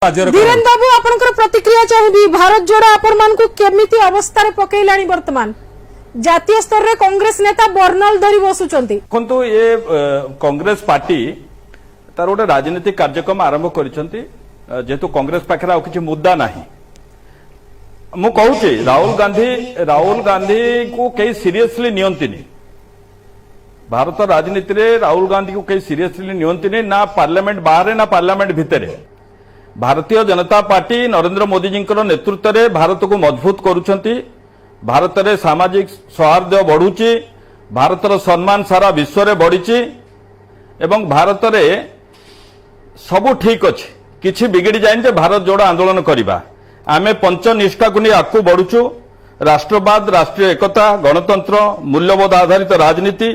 धीरेन्द्र बाबू आपनकर प्रतिक्रिया चाहिए भारत जोड़ो आपण मान को केमिति अवस्था रे पकेइलाणी वर्तमान जातीय स्तर रे कांग्रेस नेता बर्नल धरी बसुचंती देखो ये कांग्रेस पार्टी तार गोटे राजनीतिक कार्यक्रम आरंभ करिसंती जेतु कांग्रेस पाखरे आ किछि मुद्दा नाही मु कहूची राहुल गांधी को कई सीरियसली नियंतिनी भारत राजनीति रे राहुल गांधी को कई सीरियसली नियंतिनी ना पार्लियामेंट बाहर ना पार्लियामेंट भितरे भारतीय जनता पार्टी नरेंद्र मोदी जी नेतृत्व में भारत को मजबूत करुछंती भारत में सामाजिक सौहार्द बढ़ुची भारतर सम्मान सारा विश्व में बढ़ी एवं भारत में सबू ठीक अच्छे किछि बिगड़ी जाए भारत जोड़ आंदोलन करवा आमे पंचनिष्ठा को नहीं आगू बढ़ुचु राष्ट्रवाद राष्ट्रीय एकता गणतंत्र मूल्यबोध आधारित राजनीति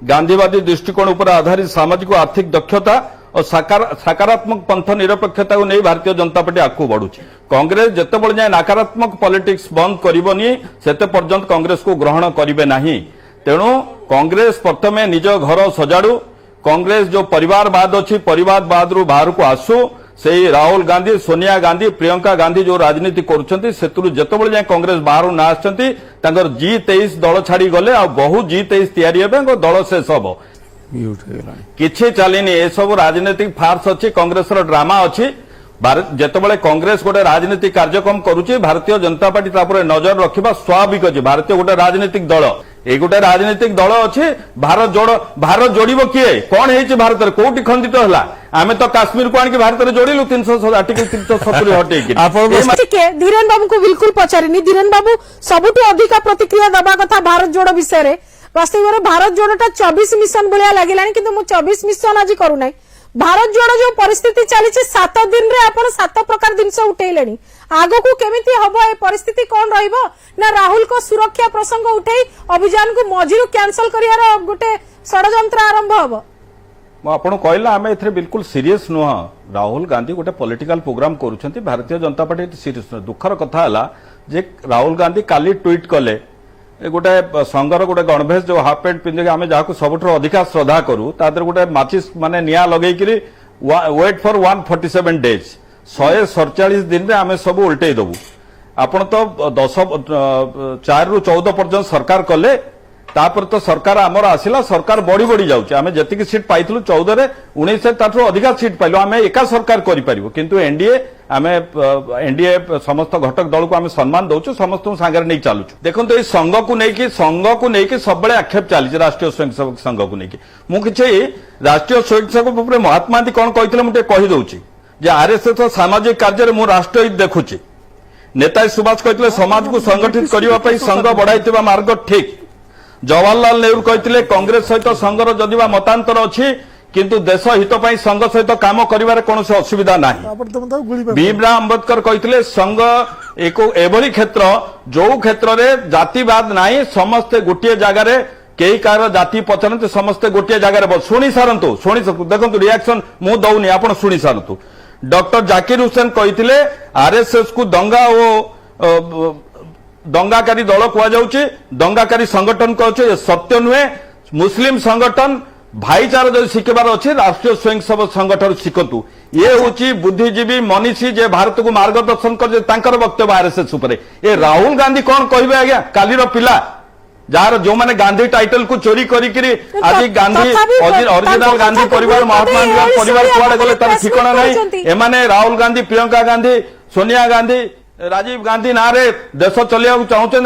गांधीवादी दृष्टिकोण पर आधारित सामाजिक और आर्थिक दक्षता और सकारात्मक पंथ निरपेक्षता को नहीं भारतीय जनता पार्टी आगू बढ़ुची कांग्रेस जिते जाए नकारात्मक पॉलिटिक्स बंद करनी सेते पर्यंत कांग्रेस को ग्रहण करेंगे नहीं तेणु कांग्रेस प्रथमे निज घर सजाड़ू कांग्रेस जो परिवारवाद अच्छी परिवारवाद रु बाहर को आसू से राहुल गांधी सोनिया गांधी प्रियंका गांधी जो राजनीति करुछंती सेतुरु जेतेबेले जाए कांग्रेस बाहर ना आछंती तांकर G23 दल छाड़ी गले आ बहु G23 तैयारी हेबे दल शेष हबो किछि चलिनी ए सब राजनीतिक फार्स अच्छी कांग्रेस ड्रामा अच्छी जेतेबेले कांग्रेस गोटे राजनीतिक कार्यक्रम करुची भारतीय जनता पार्टी तापर नजर रखिबा स्वाभाविक अछि भारतीय गोटे राजनीतिक दल ए गोटे राजनीतिक दल अच्छी भारत जोड़िबो किए कोन हेछि भारत रे कोठी खंडित हला आमे तो काश्मीर को आन के भारत रे जोड़िलु 300 आर्टिकल 370 हटे कि धीरेन्द्र बाबू को बिल्कुल पचारिनी धीरेन्द्र बाबू सबुठी अधिक प्रतिक्रिया दबा कथा भारत जोड़ विषय रे वास्तव में भारत जोड़टा 24 मिशन भाया लगे कि 24 मिशन आज करूना भारत जोड़ जो परिस्थिति चली 7 दिन रे आपण 7 प्रकार जिनस उठेले आगो को केमिति हबो ए परिस्थिति कौन रहिबो ना राहुल को सुरक्षा प्रसंग उठे अभियान को मझिरु कैंसल करियार गोटे षडयंत्र आरंभ हबो आपन कहला आमे एथरे बिल्कुल सीरियस नुह राहुल गांधी गोटे political programme करूछंती Bharatiya Janata party serious दुखर कथा हला जे राहुल गांधी काली ट्वीट कले गोटे संघर गोटे गणभेष जो हाफ पैंट पिंधे आम जहाँ सबुठ अधिका श्रद्धा करूँ तादर गोटे माचिस माने निया लगेकरी वेट फॉर 147 डेज 147 दिन में आम सब उल्टे देबू आपण तो 4 ରୁ 14 पर्यंत सरकार कले तापर तो सरकार आमर आसिला सरकार बढ़ी बढ़ी जाऊँ आम जी सीट पाइलु 14 रे 19 ताठू अधिका सीट पाइलु आम एका सरकार करूँ किंतु एनडीए आम एनडीए समस्त घटक दल को आम सम्मान दौचु समस्त सांगे नहीं चलुँ देखो ये संघ को लेकिन सब आक्षेप चली राष्ट्रीय स्वयंसेवक संघ को लेकिन मुझे राष्ट्रीय स्वयंसेवक महात्मा गांधी कौन कहते मुझे कहीदे आरएसएस सामाजिक कार्य मु राष्ट्रहित देखुची नेताजी सुभाष कहते समाज को संगठित करने संघ बढ़ाई मार्ग ठीक जवाहरलाल नेहरू कहते कांग्रेस सहित संघर जदिवा मतांतर अच्छी किंतु देश हित संघ सहित काम करिवार कौन असुविधा नहीं भीमराव अंबेडकर कहते संघ एक एभली क्षेत्र जो क्षेत्र में जातिवाद नहीं समस्ते गोटे जगार कई कार जाति पचारते समस्ते गोटे जगार शुणी सारतु देखो रिएक्शन मु दौनी आप शुणी सारतु डॉक्टर जाकिर हुसैन कहते आरएसएस को दंगा और दंगाकारी दल कहुचे दंगाकारी संगठन कहे सत्य नुहे मुस्लिम संगठन भाईचारा जो शिखबार अच्छे राष्ट्रीय स्वयंसेवक संगठन शिखतु ये हूँ बुद्धिजीवी मनीषी जे भारत को मार्गदर्शन कर वक्तव्य आरएसएस ये राहुल गांधी कौन कहे आज्ञा कालीर पिला जार जो माने गांधी टाइटल को चोरी करी आज गांधी ओरिजिनल गांधी परिवार महात्मा गांधी परिवार कुआड़े गले तार ठिकाना नहीं एमाने राहुल गांधी प्रियंका गांधी सोनिया गांधी राजीव गांधी ना रे देश चलिया चाहते